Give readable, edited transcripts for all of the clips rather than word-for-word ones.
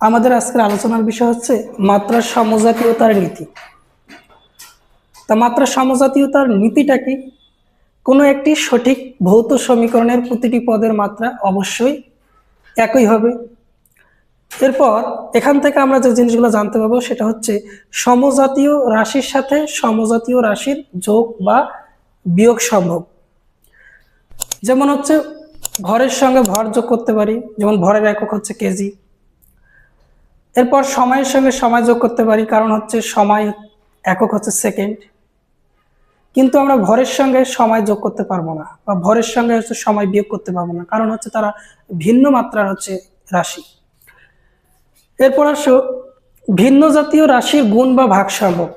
আমাদের আজকের আলোচনার বিষয় হচ্ছে মাত্রার সমজাতীয়তার নীতি। তা মাত্রার সমজাতীয়তার নীতিটা কি? কোনো একটি সঠিক ভৌত সমীকরণের প্রতিটি পদের মাত্রা অবশ্যই একই হবে। এরপর এখান থেকে আমরা যে জিনিসগুলো জানতে পারবো সেটা হচ্ছে সমজাতীয় রাশির সাথে সমজাতীয় রাশির যোগ বা বিয়োগ সম্ভব। যেমন হচ্ছে ভরের সঙ্গে ভর যোগ করতে পারি, যেমন ভরের একক হচ্ছে কেজি। এরপর সময়ের সঙ্গে সময় যোগ করতে পারি, কারণ হচ্ছে সময় একক হচ্ছে সেকেন্ড। কিন্তু আমরা ভরের সঙ্গে সময় যোগ করতে পারবো না, বা ভরের সঙ্গে হচ্ছে সময় বিয়োগ করতে পারবো না, কারণ হচ্ছে তারা ভিন্ন মাত্রার হচ্ছে রাশি। এরপর আসো ভিন্ন জাতীয় রাশির গুণ বা ভাগ সম্ভব।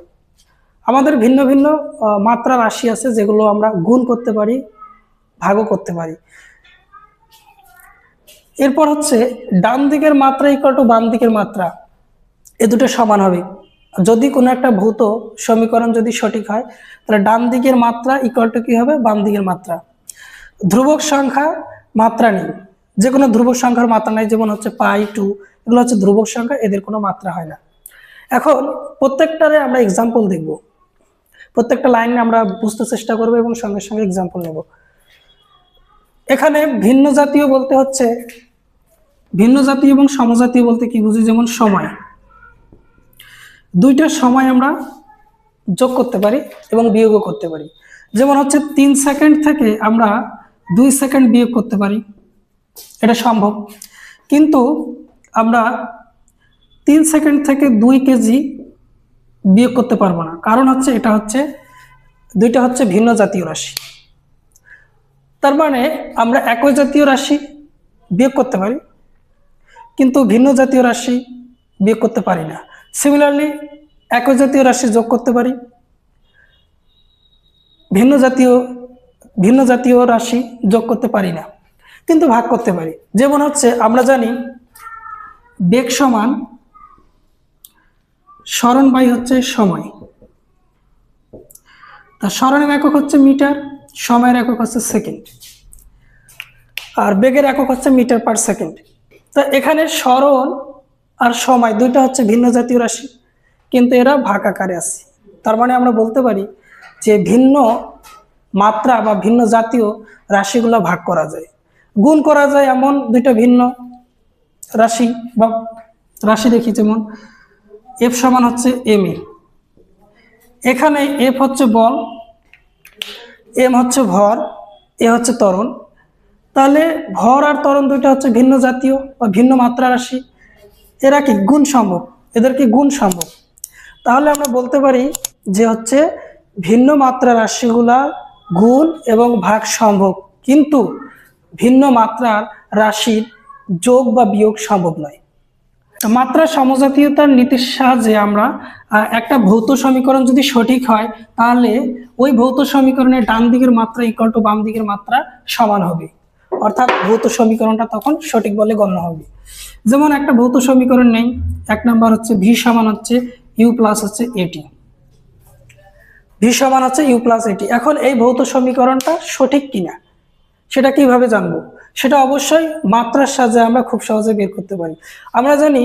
আমাদের ভিন্ন ভিন্ন মাত্রা রাশি আছে যেগুলো আমরা গুণ করতে পারি, ভাগও করতে পারি। এরপর হচ্ছে ডান দিকের মাত্রা ইকুয়াল টু বাম দিকের মাত্রা, এ দুটো সমান হবে। যদি কোনো একটা ভৌত সমীকরণ যদি সঠিক হয় তাহলে ডান দিকের মাত্রা ইকুয়াল টু কি হবে? বাম দিকের মাত্রা। ধ্রুবক সংখ্যা মাত্রা নেই, যে কোনো ধ্রুবক সংখ্যার মাত্রা নেই, যেমন হচ্ছে পাই, 2, এগুলো হচ্ছে ধ্রুবক সংখ্যা, এদের কোনো মাত্রা হয় না। এখন প্রত্যেকটারে আমরা এক্সাম্পল দেখব, প্রত্যেকটা লাইনে আমরা বুঝতে চেষ্টা করবো এবং সঙ্গে সঙ্গে এক্সাম্পল নেব। এখানে ভিন্ন জাতীয় বলতে হচ্ছে, ভিন্ন জাতীয় এবং সমজাতীয় বলতে কি বুঝি? যেমন সময়, দুইটা সময় আমরা যোগ করতে পারি এবং বিয়োগও করতে পারি। যেমন হচ্ছে 3 সেকেন্ড থেকে আমরা 2 সেকেন্ড বিয়োগ করতে পারি, এটা সম্ভব। কিন্তু আমরা 3 সেকেন্ড থেকে 2 কেজি বিয়োগ করতে পারবো না, কারণ হচ্ছে এটা হচ্ছে দুইটা হচ্ছে ভিন্ন জাতীয় রাশি। তার মানে আমরা একই জাতীয় রাশি বিয়োগ করতে পারি, কিন্তু ভিন্ন জাতীয় রাশি বিয়োগ করতে পারি না। সিমিলারলি একই জাতীয় রাশি যোগ করতে পারি, ভিন্ন জাতীয় রাশি যোগ করতে পারি না, কিন্তু ভাগ করতে পারি। যেমন হচ্ছে আমরা জানি বেগ সমান সরণ বাই হচ্ছে সময়। তা সরণের একক হচ্ছে মিটার, সময়ের একক হচ্ছে সেকেন্ড, আর বেগের একক হচ্ছে মিটার পার সেকেন্ড। তা এখানে সরণ আর সময় দুইটা হচ্ছে ভিন্ন জাতীয় রাশি, কিন্তু এরা ভাগ আকারে আছে। তার মানে আমরা বলতে পারি যে ভিন্ন মাত্রা বা ভিন্ন জাতীয় রাশিগুলো ভাগ করা যায়, গুণ করা যায়। এমন দুইটা ভিন্ন রাশি বা রাশি দেখি, যেমন এফ সমান হচ্ছে এম এ। এখানে এফ হচ্ছে বল, এম হচ্ছে ভর, এ হচ্ছে ত্বরণ। তাহলে ভর আর ত্বরণ দুইটা হচ্ছে ভিন্ন জাতীয় বা ভিন্ন মাত্রা রাশি, এরা কি গুণ সম্ভব? এদের কি গুণ সম্ভব? তাহলে আমরা বলতে পারি যে হচ্ছে ভিন্ন মাত্রা রাশিগুলা গুণ এবং ভাগ সম্ভব, কিন্তু ভিন্ন মাত্রার রাশির যোগ বা বিয়োগ সম্ভব নয়। মাত্রা সমজাতীয়তার নীতির সাহায্যে আমরা একটা ভৌত সমীকরণ যদি সঠিক হয় তাহলে ওই ভৌত সমীকরণের ডান দিকের মাত্রা ইকুয়াল টু বাম দিকের মাত্রা সমান হবে, অর্থাৎ ভৌত সমীকরণটা তখন সঠিক বলে গণ্য হবে। যেমন একটা ভৌত সমীকরণ নেই, 1 নাম্বার হচ্ছে ভি সমান হচ্ছে ইউ প্লাস হচ্ছে এটি, ভি সমান হচ্ছে ইউ প্লাস এটি। এখন এই ভৌত সমীকরণটা সঠিক কিনা সেটা কিভাবে জানবো? সেটা অবশ্যই মাত্রার সাহায্যে আমরা খুব সহজে বের করতে পারি। আমরা জানি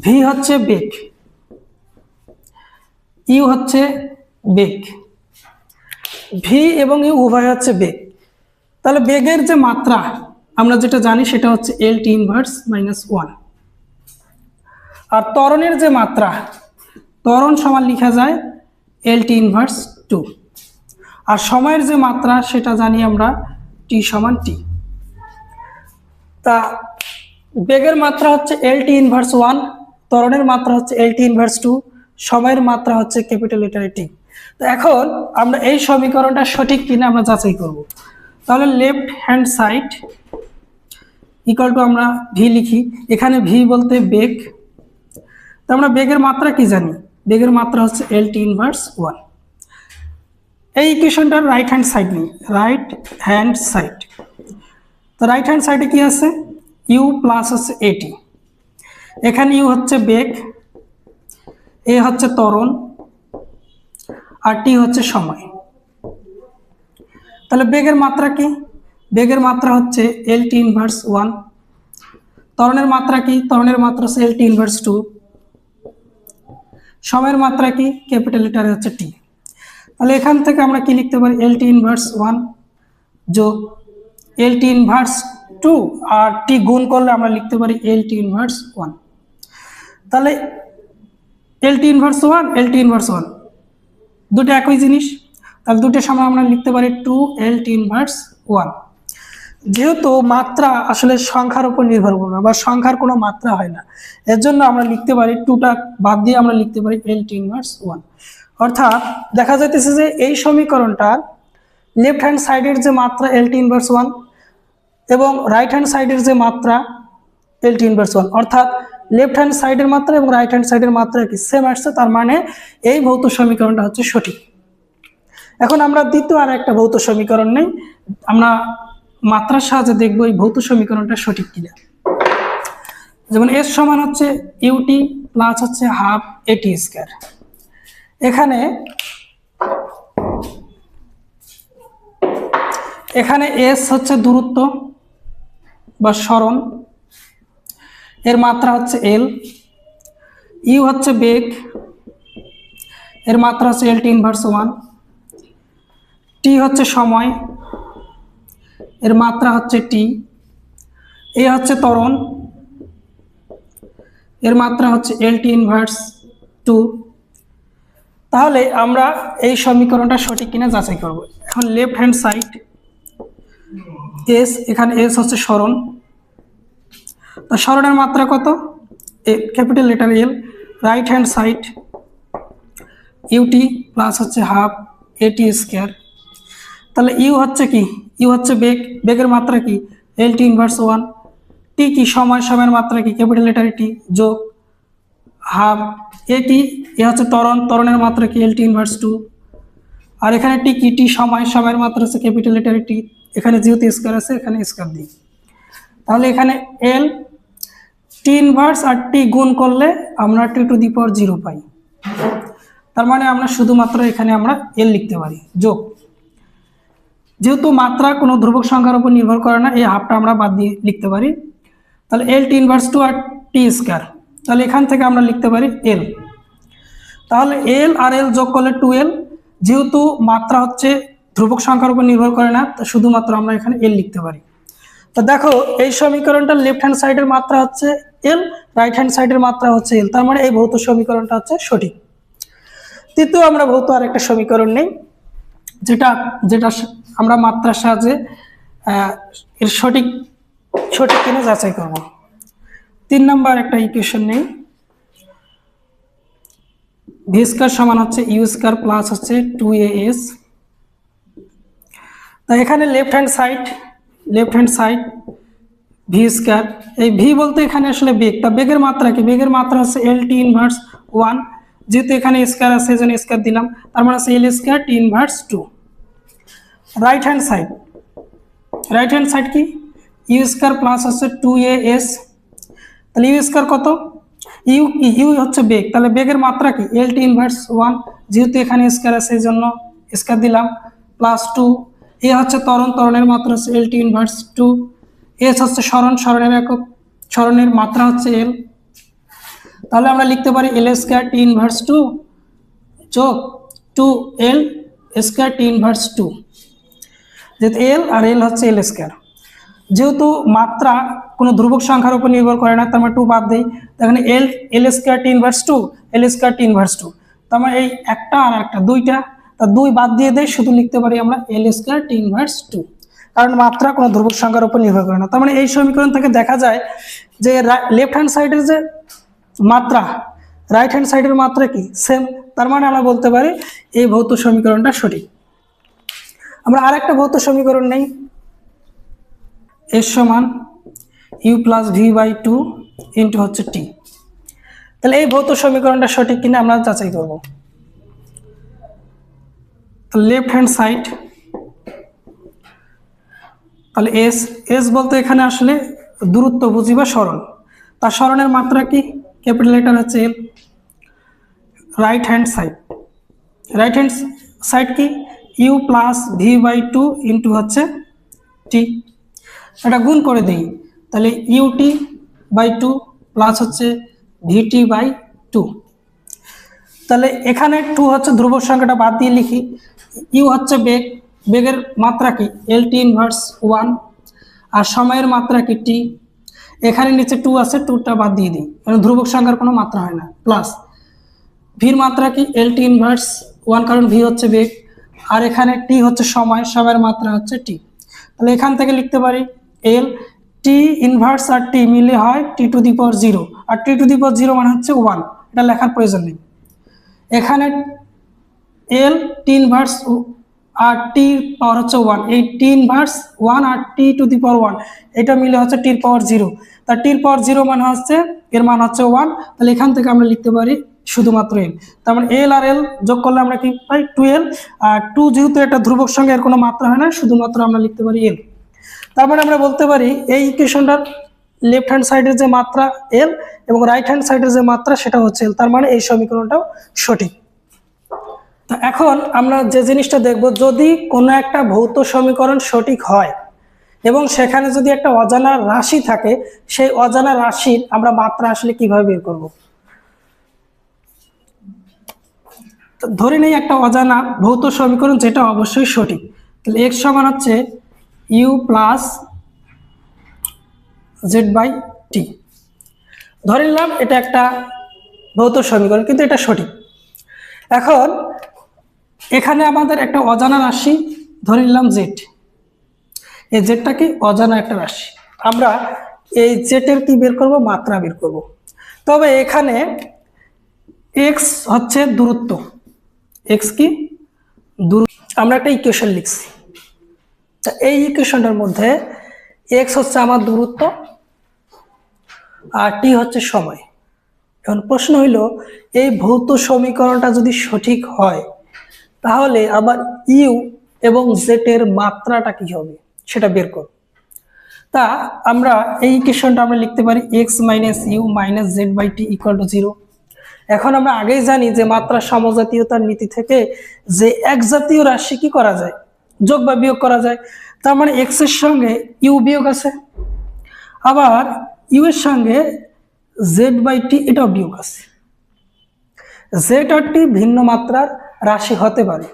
ভি হচ্ছে বেগ, ইউ হচ্ছে বেগ, ভি এবং ইউ উভয় হচ্ছে বেগ। তাহলে বেগের যে মাত্রা আমরা যেটা জানি সেটা হচ্ছে এল টি ইনভার্স -1, আর ত্বরণের যে মাত্রা, ত্বরণ সমান লেখা যায় এল টি ইনভার্স 2, আর সময়ের যে মাত্রা সেটা জানি আমরা টি সমান টি। তা বেগের মাত্রা হচ্ছে এল টি ইনভার্স 1, ত্বরণের মাত্রা হচ্ছে এল টি ইনভার্স 2, সময়ের মাত্রা হচ্ছে ক্যাপিটাল লেটার টি। তো এখন আমরা এই সমীকরণটা সঠিক কিনা আমরা যাচাই করব। তাহলে left hand side equal to আমরা ভি লিখি, এখানে ভি বলতে বেগ। তো আমরা বেগের মাত্রা কি জানি? বেগের মাত্রা হচ্ছে এল টি ইনভার্স 1। এই ইকুয়েশনটার রাইট হ্যান্ড সাইড নেই, রাইট হ্যান্ড সাইড। তো রাইট হ্যান্ড সাইডে কি আছে? ইউ প্লাস হচ্ছে এটি। এখানে ইউ হচ্ছে বেগ, এ হচ্ছে ত্বরণ, আর টি হচ্ছে সময়। তাহলে বেগের মাত্রা কি? বেগের মাত্রা হচ্ছে এল টি ইনভার্স 1, ত্বরণের মাত্রা কি? ত্বরণের মাত্রা হচ্ছে LT ইনভার্স 2। সময়ের মাত্রা কি? ক্যাপিটাল লেটারে হচ্ছে T। তাহলে এখান থেকে আমরা কি লিখতে পারি? LT ইনভার্স 1 যোগ LT ইনভার্স 2 আর T গুণ করলে আমরা লিখতে পারি LT ইনভার্স 1। তাহলে LT ইনভার্স 1 LT ইনভার্স 1 দুটো একই জিনিস, তাহলে দুটোর সামনে আমরা লিখতে পারি 2 LT ইনভার্স 1। যেহেতু মাত্রা আসলে সংখ্যার উপর নির্ভর করে না বা সংখ্যার কোনো মাত্রা হয় না, এর জন্য আমরা লিখতে পারি 2টা বাদ দিয়ে আমরা লিখতে পারি LT ইনভার্স 1। অর্থাৎ দেখা যাইতেছে যে এই সমীকরণটার লেফট হ্যান্ড সাইডের যে মাত্রা LT ইনভার্স 1 এবং রাইট হ্যান্ড সাইডের যে মাত্রা LT ইনভার্স 1, অর্থাৎ লেফট হ্যান্ড সাইডের মাত্রা এবং রাইট হ্যান্ড সাইডের মাত্রা কি সেম আসছে, তার মানে এই ভৌত সমীকরণটা হচ্ছে সঠিক। এখন আমরা দ্বিতীয় আর একটা ভৌত সমীকরণ নেই, আমরা মাত্রার সাহায্যে দেখবো এই ভৌত সমীকরণটা সঠিক কিনা। যেমন S সমান হচ্ছে UT প্লাস হচ্ছে হাফ AT স্কয়ার। এখানে S হচ্ছে দূরত্ব বা সরণ, এর মাত্রা হচ্ছে L, U হচ্ছে বেগ, এর মাত্রা হচ্ছে LT ইনভার্স 1, T হচ্ছে সময়, এর মাত্রা হচ্ছে T, এ হচ্ছে ত্বরণ, এর মাত্রা হচ্ছে LT ইনভার্স 2। তাহলে আমরা এই সমীকরণটা সঠিক কিনা যাচাই করব। এখন লেফট হ্যান্ড সাইড S, এখানে S হচ্ছে সরণ, তো সরণের মাত্রা কত? Capital letter L। Right hand side UT plus হচ্ছে হাফ AT স্কয়ার। তাহলে ইউ হচ্ছে কি? ইউ হচ্ছে বেগ, বেগের মাত্রা কি? LT inverse 1। টি কি? সময়, সময়ের মাত্রা কি? ক্যাপিটাল লেটার T যোগ হাফ AT, এ হচ্ছে ত্বরণ, ত্বরণের মাত্রা কি? LT inverse 2। আর এখানে টি কি? টি সময়, সময়ের মাত্রা হচ্ছে ক্যাপিটাল লেটার T, এখানে যেহেতু স্কয়ার আছে এখানে স্কয়ার দিই। তাহলে এখানে L T ইনভার্স আর T গুণ করলে আমরা T⁴ পাই, তার মানে আমরা শুধুমাত্র এখানে আমরা L লিখতে পারি যোগ, যেহেতু মাত্রা কোনো ধ্রুবক সংখ্যার উপর নির্ভর করে না, এই হাফটা আমরা বাদ দিয়ে লিখতে পারি। তাহলে LT ইনভার্স 2 আর T স্কয়ার, তাহলে এখান থেকে আমরা লিখতে পারি L। তাহলে L আর L যোগ করলে 2L, যেহেতু মাত্রা হচ্ছে ধ্রুবক সংখ্যার উপর নির্ভর করে না, তো শুধুমাত্র আমরা এখানে L লিখতে পারি। তো দেখো এই সমীকরণটার লেফট হ্যান্ড সাইডের মাত্রা হচ্ছে L, রাইট হ্যান্ড সাইডের মাত্রা হচ্ছে L, তার মানে এই ভৌত সমীকরণটা হচ্ছে সঠিক। তৃতীয় আমরা ভৌত আরেকটা সমীকরণ নেই, যেটা আমরা মাত্রার সাহায্যে এর সঠিক কিনা যাচাই করব। 3 নম্বর একটা ইকুয়েশন নেই, ভি স্কয়ার সমান হচ্ছে ইউ স্কয়ার প্লাস হচ্ছে 2AS। তা এখানে left hand side V square, এই ভি বলতে এখানে আসলে বেগ, তা বেগের মাত্রা কি? বেগের মাত্রা হচ্ছে LT ইনভার্স 1, যেহেতু এখানে স্কয়ার আছে এজন্য স্কয়ার দিলাম, তার মানে হচ্ছে L square T inverse 2। Right hand side কি? ইউ স্কয়ার প্লাস হচ্ছে 2AS। তাহলে ইউ স্কয়ার কত? ইউ হচ্ছে বেগ, তাহলে বেগের মাত্রা কি? LT ইনভার্স 1, যেহেতু এখানে স্কয়ার আছে এই জন্য স্কয়ার দিলাম, প্লাস 2। এ হচ্ছে ত্বরণ, ত্বরণের মাত্রা হচ্ছে LT ইনভার্স 2। এস হচ্ছে সরণ, সরণের একক, সরণের মাত্রা হচ্ছে L। তাহলে আমরা লিখতে পারি L স্কয়ার T ইনভার্স 2 যোগ 2L স্কয়ার T ইনভার্স 2, যেহেতু L আর L হচ্ছে L স্কয়ার। যেহেতু মাত্রা কোনো ধ্রুবক সংখ্যার উপর নির্ভর করে না, তার মানে 2 বাদ দেই, তাহলে L square T inverse 2, L square T inverse 2, তার মানে এই একটা আর একটা দুইটা, তা 2 বাদ দিয়ে দেই, শুধু লিখতে পারি আমরা L স্কয়ার T ইনভার্স 2, কারণ মাত্রা কোনো ধ্রুবক সংখ্যার উপর নির্ভর করে না। তার মানে এই সমীকরণ থেকে দেখা যায় যে লেফট হ্যান্ড সাইডের যে মাত্রা রাইট হ্যান্ড সাইডের মাত্রা কি সেম, তার মানে আমরা বলতে পারি এই ভৌত সমীকরণটা সঠিক। আমরা আরেকটা ভৌত সমীকরণ নেই, S সমান U প্লাস V/2 ইন্টু হচ্ছে T। তাহলে এই ভৌত সমীকরণটা সঠিক কিনা আমরা যাচাই করব। লেফট হ্যান্ড সাইড, তাহলে S বলতে এখানে আসলে দূরত্ব বুঝি বা সরণ, তার সরণের মাত্রা কি? ক্যাপিটাল লেটার হচ্ছে L। রাইট হ্যান্ড সাইড কি? U প্লাস V/2 ইন্টু হচ্ছে T, এটা গুণ করে দিই, তাহলে UT বাই টু প্লাস হচ্ছে ভিটি বাই টু। তাহলে এখানে টু হচ্ছে ধ্রুবক সংখ্যাটা বাদ দিয়ে লিখি, ইউ হচ্ছে বেগ, বেগের মাত্রা কি এল টি ইনভার্স ওয়ান, আর সময়ের মাত্রা কি টি। এখানে নিচে টু আছে, টুটা বাদ দিয়ে দিই কারণ ধ্রুবক সংখ্যার কোনো মাত্রা হয় না, প্লাস ভির মাত্রা কি এল টি ইনভার্স ওয়ান কারণ ভি হচ্ছে বেগ, আর এখানে টি হচ্ছে সময়, সময়ের মাত্রা হচ্ছে টি। তাহলে এখান থেকে লিখতে পারি এল টি ইনভার্স আর টি মিলে হয় T to the power zero, আর T to the power zero মানে হচ্ছে ওয়ান, এটা লেখার প্রয়োজন নেই। এখানে এল টি ইনভার্স আর টি পাওয়ার হচ্ছে ওয়ান, এই টি ইনভার্স ওয়ান আর T to the power one এটা মিলে হচ্ছে টির পাওয়ার জিরো, তার টির পাওয়ার জিরো মানে হচ্ছে এর মান হচ্ছে ওয়ান। তাহলে এখান থেকে আমরা লিখতে পারি শুধুমাত্র এল, তার মানে এল আর এল যোগ করলে আমরা কি পাই টুয়েলভ, আর টু যেহেতু একটা ধ্রুবক সংখ্যা এর কোনো মাত্রা হয় না, শুধুমাত্র আমরা লিখতে পারি এল। তার মানে আমরা বলতে পারি এই ইকুয়েশনটার লেফট হ্যান্ড সাইডের যে মাত্রা এল এবং রাইট হ্যান্ড সাইডের যে মাত্রা সেটা হচ্ছে এল, তার মানে এই সমীকরণটাও সঠিক। তো এখন আমরা যে জিনিসটা দেখব, যদি কোনো একটা ভৌত সমীকরণ সঠিক হয় এবং সেখানে যদি একটা অজানা রাশি থাকে, সেই অজানা রাশির আমরা মাত্রা আসলে কিভাবে বের করব। তো ধরে নেই একটা অজানা ভৌত সমীকরণ যেটা অবশ্যই সঠিক, তাহলে এক্স সমান হচ্ছে ইউ প্লাস জেড বাই টি। ধরে নিলাম এটা একটা ভৌত সমীকরণ কিন্তু এটা সঠিক। এখন এখানে আমাদের একটা অজানা রাশি ধরে নিলাম জেড, এই জেডটা কি অজানা একটা রাশি, আমরা এই জেডের কি বের করব, মাত্রা বের করব। তবে এখানে এক্স হচ্ছে দূরত্ব, এক্স কি দূরত্ব, আমরা একটা ইকুয়েশন লিখছি, তা এই ইকুয়েশনটার মধ্যে এক্স হচ্ছে আমার দূরত্ব আর টি হচ্ছে সময়। এখন প্রশ্ন হইল এই ভৌত সমীকরণটা যদি সঠিক হয় তাহলে আবার ইউ এবং জেড এর মাত্রাটা কি হবে সেটা বের করব। তা আমরা এই ইকুয়েশনটা আমরা লিখতে পারি x minus u minus z by t equal to zero. এখন আমরা আগেই জানি যে মাত্রা সমজাতীয়তার নীতি থেকে যে এক জাতীয় রাশি কি করা যায়, যোগ বা বিয়োগ করা যায়। তার মানে এক্স এর সঙ্গে ইউ বিয়োগ আছে, আবার ইউ এর সঙ্গে জেড বাই টি এটাও বিয়োগ আছে। জেড আর টি ভিন্ন মাত্রার রাশি হতে পারে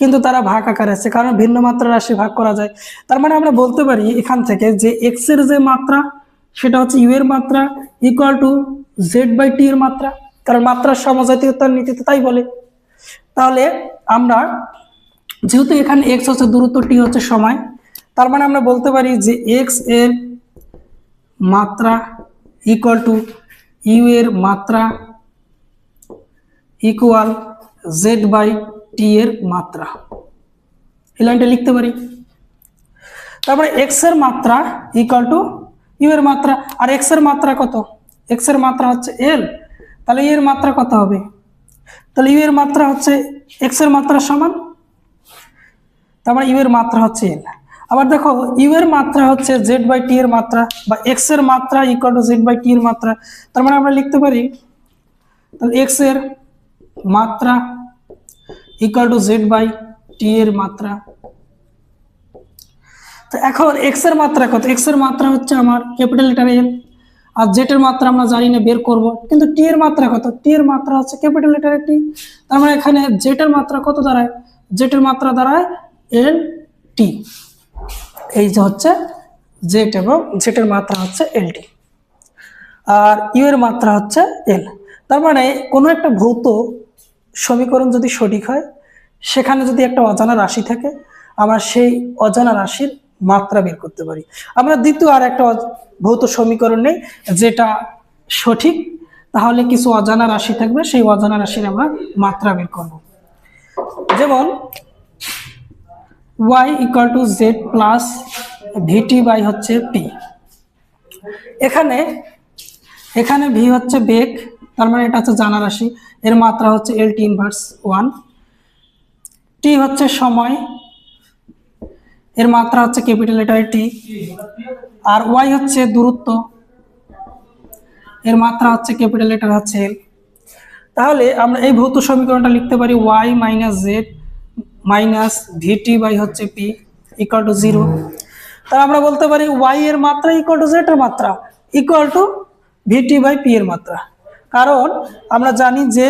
কিন্তু তারা ভাগ আকারে আছে, কারণ ভিন্ন মাত্রার রাশি ভাগ করা যায়। তার মানে আমরা বলতে পারি এখান থেকে যে এক্স এর যে মাত্রা সেটা হচ্ছে ইউ এর মাত্রা ইকুয়াল টু জেড বাই টি এর মাত্রা, কারণ মাত্রার সমজাতীয়তার নীতিতে তাই বলে। তাহলে আমরা যেহেতু এখানে এক্স হচ্ছে দূরত্ব, টি হচ্ছে সময়, তার মানে আমরা বলতে পারি যে এক্স এর মাত্রা ইকুয়াল টু ইউ এর মাত্রা ইকুয়াল জেড বাই টি এর মাত্রা, এই লাইনটা লিখতে পারি। তারপরে এক্স এর মাত্রা ইকুয়াল টু ইউ এর মাত্রা, আর এক্স এর মাত্রা কত, এক্স এর মাত্রা হচ্ছে এল, তাহলে ইউ এর মাত্রা কত হবে, তাহলে ইউ এর মাত্রা হচ্ছে এক্স এর মাত্রা সমান, তারপরে ইউ এর মাত্রা হচ্ছে এল। আবার দেখো ইউ এর মাত্রা হচ্ছে জেড বাই টি এর মাত্রা, বা এক্স এর মাত্রা ইকুয়াল টু জেড বাই টি এর মাত্রা। তার মানে আমরা লিখতে পারি তাহলে এক্স এর মাত্রা ইকুয়াল টু জেড বাই টি এর মাত্রা। তো এখন এক্স এর মাত্রা কত, এক্স এর মাত্রা হচ্ছে আমার ক্যাপিটাল লেটার এল, আর জেড এর মাত্রা আমরা জানি না, বের করব। কিন্তু টি এর মাত্রা কত, টি এর মাত্রা হচ্ছে ক্যাপিটাল লেটার টি। তার মানে এখানে জেড এর মাত্রা কত দাঁড়ায়, জেড এর মাত্রা দাঁড়ায় এল টি, এই যে হচ্ছে জেড এবং জেড এর মাত্রা হচ্ছে এল টি, আর ইউ এর মাত্রা হচ্ছে এল। তার মানে কোনো একটা ভৌত সমীকরণ যদি সঠিক হয়, সেখানে যদি একটা অজানা রাশি থাকে, আমরা সেই অজানা রাশির মাত্রা বের করতে পারি। আমরা দ্বিতীয় আর একটা ভৌত সমীকরণ নেই যেটা সঠিক, তাহলে কিছু অজানা রাশি থাকবে, সেই অজানা রাশির আমরা মাত্রা বের করব। যেমন y equal to z plus v t by হচ্ছে পি। এখানে এখানে ভি হচ্ছে বেগ, তার মানে এটা হচ্ছে জানা রাশি, এর মাত্রা হচ্ছে এল টি ইনভার্স ওয়ান। টি হচ্ছে সময়, এর মাত্রা হচ্ছে ক্যাপিটাল লেটার টি। আর ওয়াই হচ্ছে দূরত্ব, এর মাত্রা হচ্ছে ক্যাপিটাল লেটার হচ্ছে এল। তাহলে আমরা এই ভৌত সমীকরণটা লিখতে পারি y minus z minus v t by হচ্ছে পি ইকুয়াল টু জিরো। তাহলে আমরা বলতে পারি ওয়াই এর মাত্রা ইকুয়াল টু জেড এর মাত্রা, equal to v t by p এর মাত্রা। কারণ আমরা জানি যে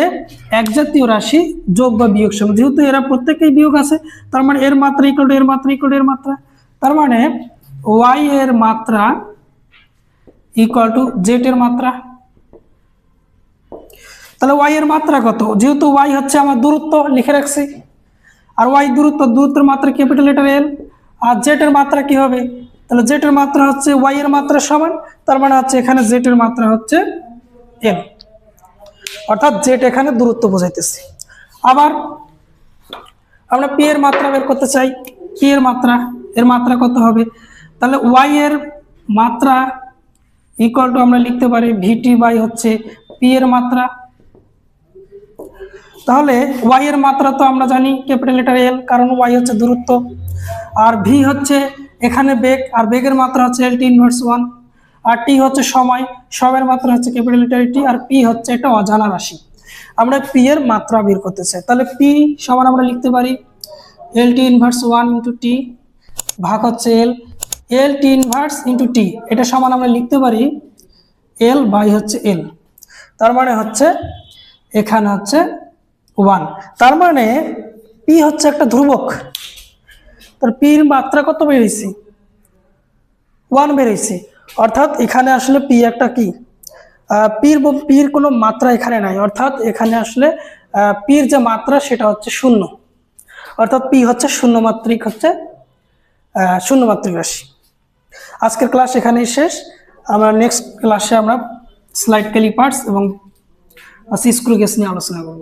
এক জাতীয় রাশি যোগ বা বিয়োগ সমান, যেহেতু এরা প্রত্যেকেই বিয়োগ আছে, তার মানে এর মাত্রা ইকুয়াল টু এর মাত্রা ইকুয়াল টু এর মাত্রা। তার মানে ওয়াই এর মাত্রা ইকুয়াল টু জেড এর মাত্রা। তাহলে ওয়াই এর মাত্রা কত? যেহেতু ওয়াই হচ্ছে আমার দূরত্ব লিখে রাখছি, আর ওয়াই দূরত্বের মাত্রা ক্যাপিটাল লেটার এল, আর জেড এর মাত্রা কি হবে? তাহলে জেড এর মাত্রা হচ্ছে ওয়াই এর মাত্রা সমান, তার মানে হচ্ছে এখানে জেড এর মাত্রা হচ্ছে এল, অর্থাৎ জেড এখানে দূরত্ব বোঝাইতেছি। আবার আমরা পি এর মাত্রা বের করতে চাই, পি এর মাত্রা কত হবে? তাহলে ওয়াই এর মাত্রা ইকুয়াল টু আমরা লিখতে পারি ভিটি বাই হচ্ছে পি এর মাত্রা। তাহলে ওয়াই এর মাত্রা তো আমরা জানি ক্যাপিটাল লেটার এল, কারণ ওয়াই হচ্ছে দূরত্ব, আর ভি হচ্ছে এখানে বেগ, আর বেগের মাত্রা হচ্ছে এল টি ইনভার্স 1, আর টি হচ্ছে সময়ের মাত্রা হচ্ছে ক্যাপিটাল লেটার টি, আর পি হচ্ছে একটা অজানা রাশি। আমরা পি এর মাত্রা বের করতে চাই, তাহলে পি সমান আমরা লিখতে পারি এল টি ইনভার্স 1 ইন্টু টি ভাগ হচ্ছে এল টি ইনভার্স ইন্টু টি, এটা সমান আমরা লিখতে পারি এল বাই হচ্ছে এল। তার মানে হচ্ছে এখানে হচ্ছে 1, তার মানে পি হচ্ছে একটা ধ্রুবক, তার পির মাত্রা কত বেরিয়েছে? 1 বেরিয়েছে, অর্থাৎ এখানে আসলে পি একটা কি পির কোনো মাত্রা এখানে নাই, অর্থাৎ এখানে আসলে পির যে মাত্রা সেটা হচ্ছে 0, অর্থাৎ পি হচ্ছে শূন্য মাত্রিক রাশি। আজকের ক্লাস এখানেই শেষ। আমরা নেক্সট ক্লাসে আমরা স্লাইড ক্যালিপার্স এবং স্ক্রু গেজ নিয়ে আলোচনা করব।